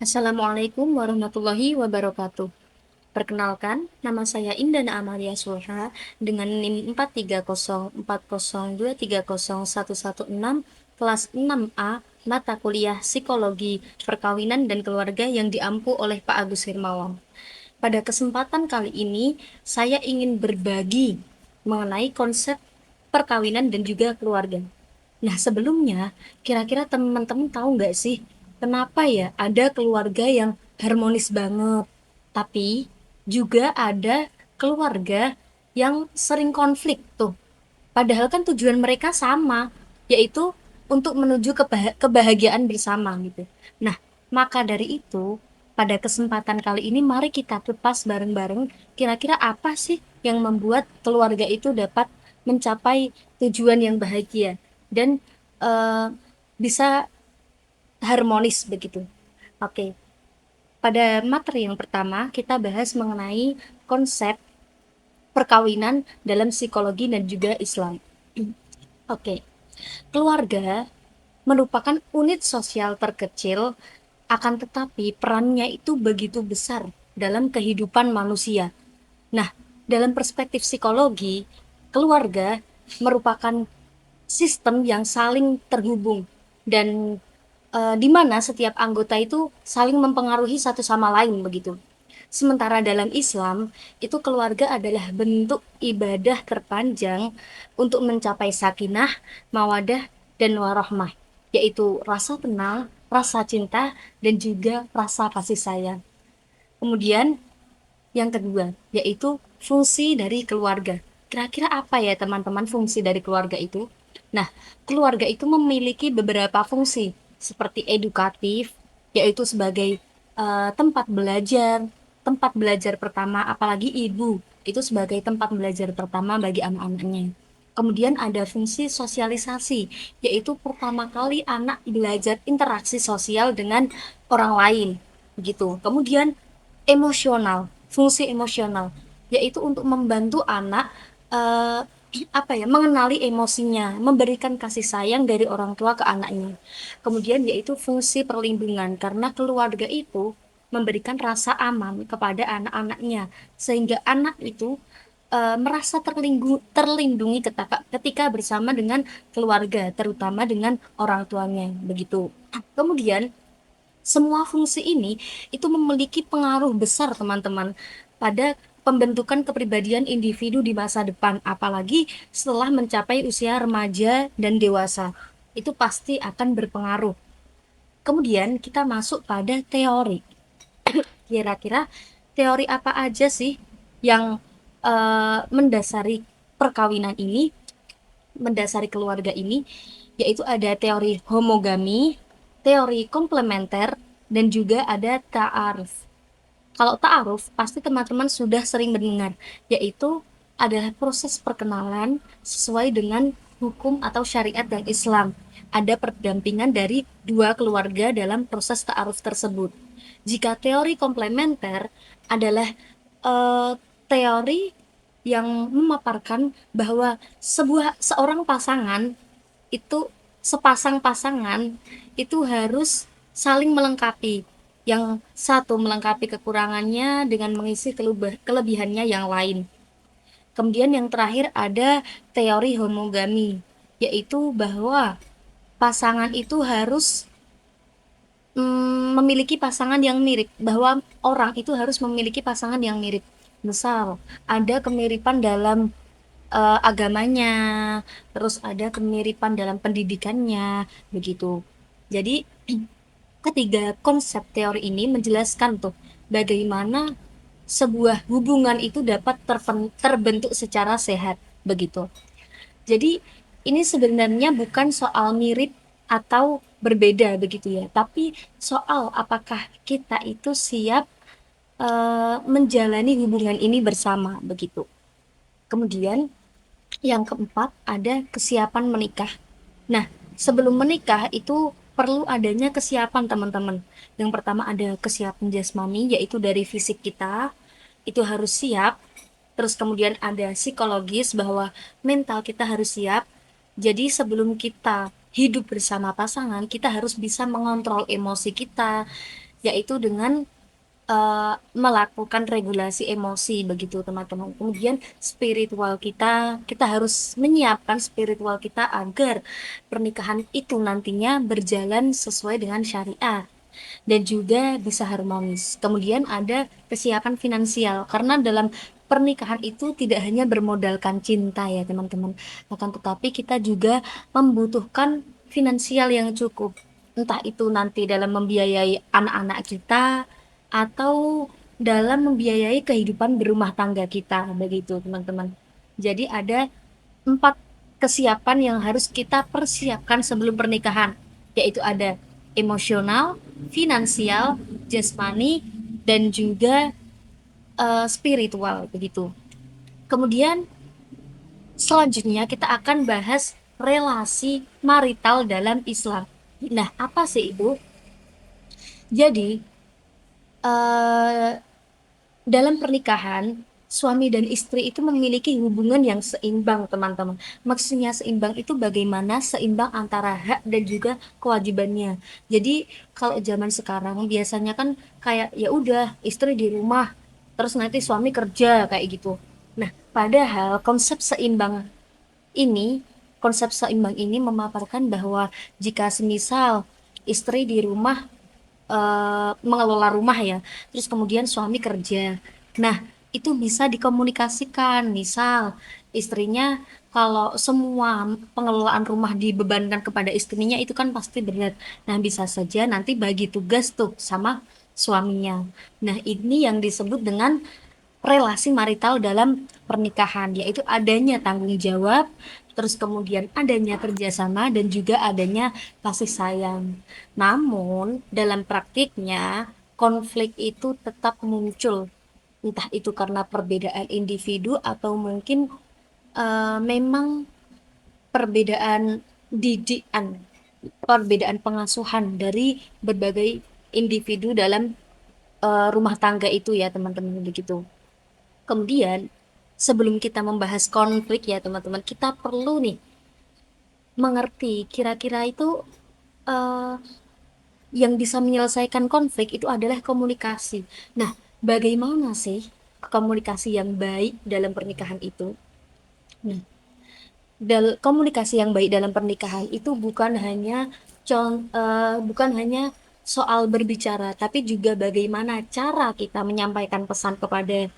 Assalamualaikum warahmatullahi wabarakatuh. Perkenalkan, nama saya Indana Amalia Sulha dengan NIM 43040230116 kelas 6A mata kuliah Psikologi Perkawinan dan Keluarga yang diampu oleh Pak Agus Hermawan. Pada kesempatan kali ini, saya ingin berbagi mengenai konsep perkawinan dan juga keluarga. Nah, sebelumnya, kira-kira teman-teman tahu nggak sih, kenapa ya ada keluarga yang harmonis banget, tapi juga ada keluarga yang sering konflik tuh. Padahal kan tujuan mereka sama, yaitu untuk menuju kebahagiaan bersama gitu. Nah, maka dari itu, pada kesempatan kali ini mari kita kupas bareng-bareng kira-kira apa sih yang membuat keluarga itu dapat mencapai tujuan yang bahagia dan eh, bisa harmonis begitu. Oke, pada materi yang pertama kita bahas mengenai konsep perkawinan dalam psikologi dan juga Islam. Oke, keluarga merupakan unit sosial terkecil, akan tetapi perannya itu begitu besar dalam kehidupan manusia. Nah, dalam perspektif psikologi, keluarga merupakan sistem yang saling terhubung dan di mana setiap anggota itu saling mempengaruhi satu sama lain begitu. Sementara dalam Islam, itu keluarga adalah bentuk ibadah terpanjang untuk mencapai sakinah, mawadah, dan warahmah, yaitu rasa tenang, rasa cinta, dan juga rasa kasih sayang. Kemudian yang kedua, yaitu fungsi dari keluarga. Kira-kira apa ya teman-teman fungsi dari keluarga itu? Nah, keluarga itu memiliki beberapa fungsi seperti edukatif, yaitu sebagai tempat belajar pertama, apalagi ibu itu sebagai tempat belajar pertama bagi anak-anaknya. Kemudian ada fungsi sosialisasi, yaitu pertama kali anak belajar interaksi sosial dengan orang lain, begitu. Kemudian emosional, fungsi emosional, yaitu untuk membantu anak eh, apa ya, mengenali emosinya, memberikan kasih sayang dari orang tua ke anaknya. Kemudian yaitu fungsi perlindungan, karena keluarga itu memberikan rasa aman kepada anak-anaknya, sehingga anak itu merasa terlindungi ketika bersama dengan keluarga, terutama dengan orang tuanya, begitu. Kemudian semua fungsi ini itu memiliki pengaruh besar teman-teman pada pembentukan kepribadian individu di masa depan, apalagi setelah mencapai usia remaja dan dewasa. Itu pasti akan berpengaruh. Kemudian kita masuk pada teori. Kira-kira teori apa aja sih yang mendasari perkawinan ini, mendasari keluarga ini, yaitu ada teori homogami, teori komplementer, dan juga ada ta'aruf. Kalau ta'aruf, pasti teman-teman sudah sering mendengar, yaitu adalah proses perkenalan sesuai dengan hukum atau syariat yang Islam. Ada perdampingan dari dua keluarga dalam proses ta'aruf tersebut. Jika teori komplementer adalah eh, teori yang memaparkan bahwa seorang pasangan itu sepasang pasangan itu harus saling melengkapi. Yang satu melengkapi kekurangannya dengan mengisi kelebihannya yang lain. Kemudian yang terakhir ada teori homogami, yaitu bahwa pasangan itu harus memiliki pasangan yang mirip, bahwa orang itu harus memiliki pasangan yang mirip. Misal, ada kemiripan dalam agamanya, terus ada kemiripan dalam pendidikannya, begitu. Jadi, ketiga konsep teori ini menjelaskan tuh bagaimana sebuah hubungan itu dapat terbentuk secara sehat, begitu. Jadi ini sebenarnya bukan soal mirip atau berbeda begitu ya, tapi soal apakah kita itu siap menjalani hubungan ini bersama begitu. Kemudian yang keempat ada kesiapan menikah. Nah, sebelum menikah itu perlu adanya kesiapan teman-teman. Yang pertama ada kesiapan jasmani, yaitu dari fisik kita, itu harus siap. Terus kemudian ada psikologis, bahwa mental kita harus siap. Jadi sebelum kita hidup bersama pasangan, kita harus bisa mengontrol emosi kita, yaitu dengan melakukan regulasi emosi begitu teman-teman. Kemudian spiritual kita, kita harus menyiapkan spiritual kita agar pernikahan itu nantinya berjalan sesuai dengan syariat dan juga bisa harmonis. Kemudian ada kesiapan finansial, karena dalam pernikahan itu tidak hanya bermodalkan cinta ya teman-teman, akan tetapi kita juga membutuhkan finansial yang cukup. Entah itu nanti dalam membiayai anak-anak kita atau dalam membiayai kehidupan berumah tangga kita, begitu teman-teman. Jadi ada 4 kesiapan yang harus kita persiapkan sebelum pernikahan, yaitu ada emosional, finansial, jasmani, dan juga spiritual begitu. Kemudian selanjutnya kita akan bahas relasi marital dalam Islam. Nah, apa sih itu? Jadi, eh, dalam pernikahan, suami dan istri itu memiliki hubungan yang seimbang, teman-teman. Maksudnya seimbang itu bagaimana? Seimbang antara hak dan juga kewajibannya. Jadi, kalau zaman sekarang biasanya kan kayak ya udah istri di rumah, terus nanti suami kerja kayak gitu. Nah, padahal ini, konsep seimbang ini memaparkan bahwa jika semisal istri di rumah mengelola rumah ya, terus kemudian suami kerja. Nah, itu bisa dikomunikasikan. Misal, istrinya kalau semua pengelolaan rumah dibebankan kepada istrinya itu kan pasti berat. Nah, bisa saja nanti bagi tugas tuh sama suaminya. Nah, ini yang disebut dengan relasi marital dalam pernikahan, yaitu adanya tanggung jawab, terus kemudian adanya kerjasama dan juga adanya kasih sayang. Namun dalam praktiknya konflik itu tetap muncul, entah itu karena perbedaan individu atau mungkin memang perbedaan didikan, perbedaan pengasuhan dari berbagai individu dalam rumah tangga itu ya teman-teman begitu. Kemudian, sebelum kita membahas konflik ya teman-teman, kita perlu nih mengerti kira-kira itu eh, yang bisa menyelesaikan konflik itu adalah komunikasi. Nah, bagaimana sih komunikasi yang baik dalam pernikahan itu? Nah, komunikasi yang baik dalam pernikahan itu bukan hanya soal berbicara, tapi juga bagaimana cara kita menyampaikan pesan kepada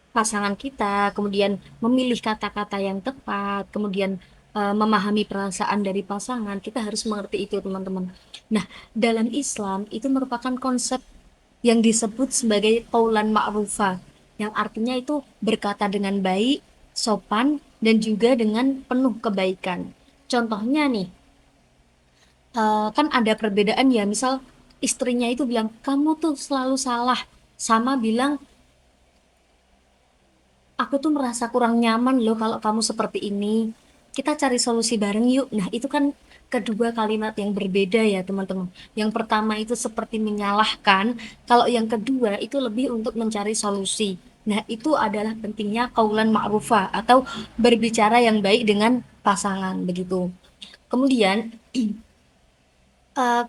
pasangan kita, kemudian memilih kata-kata yang tepat, kemudian memahami perasaan dari pasangan, kita harus mengerti itu, teman-teman. Nah, dalam Islam itu merupakan konsep yang disebut sebagai qaulan ma'rufa, yang artinya itu berkata dengan baik, sopan, dan juga dengan penuh kebaikan. Contohnya nih, kan ada perbedaan ya, misal istrinya itu bilang, kamu tuh selalu salah, sama bilang, aku tuh merasa kurang nyaman loh kalau kamu seperti ini. Kita cari solusi bareng yuk. Nah, itu kan kedua kalimat yang berbeda ya, teman-teman. Yang pertama itu seperti menyalahkan, kalau yang kedua itu lebih untuk mencari solusi. Nah, itu adalah pentingnya kaulan ma'rufah atau berbicara yang baik dengan pasangan begitu. Kemudian, eh,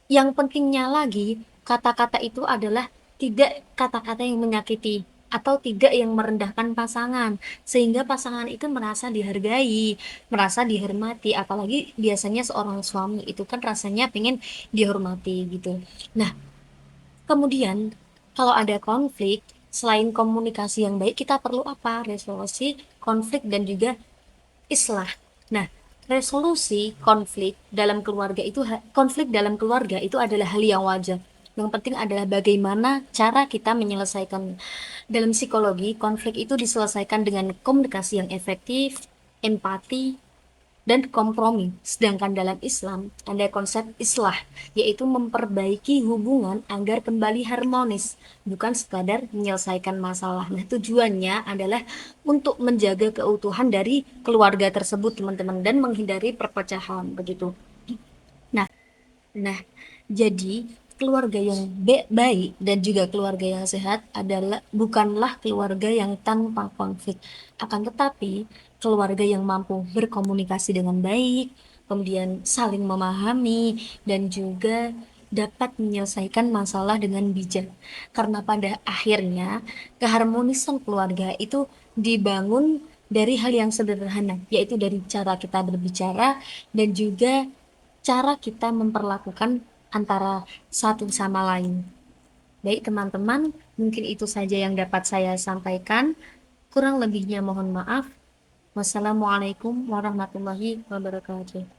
yang pentingnya lagi, kata-kata itu adalah tidak kata-kata yang menyakiti atau tidak yang merendahkan pasangan, sehingga pasangan itu merasa dihargai, merasa dihormati, apalagi biasanya seorang suami itu kan rasanya pengen dihormati gitu. Nah, kemudian kalau ada konflik, selain komunikasi yang baik, kita perlu apa? Resolusi konflik dan juga islah. Nah, resolusi konflik dalam keluarga itu adalah hal yang wajar. Yang penting adalah bagaimana cara kita menyelesaikan. Dalam psikologi, konflik itu diselesaikan dengan komunikasi yang efektif, empati, dan kompromi. Sedangkan dalam Islam ada konsep islah, yaitu memperbaiki hubungan agar kembali harmonis, bukan sekadar menyelesaikan masalah. Nah, tujuannya adalah untuk menjaga keutuhan dari keluarga tersebut, teman-teman, dan menghindari perpecahan, begitu. Nah, Nah, jadi keluarga yang baik dan juga keluarga yang sehat adalah bukanlah keluarga yang tanpa konflik. Akan tetapi, keluarga yang mampu berkomunikasi dengan baik, kemudian saling memahami dan juga dapat menyelesaikan masalah dengan bijak. Karena pada akhirnya keharmonisan keluarga itu dibangun dari hal yang sederhana, yaitu dari cara kita berbicara dan juga cara kita memperlakukan antara satu sama lain. Baik teman-teman, mungkin itu saja yang dapat saya sampaikan. Kurang lebihnya mohon maaf. Wassalamualaikum warahmatullahi wabarakatuh.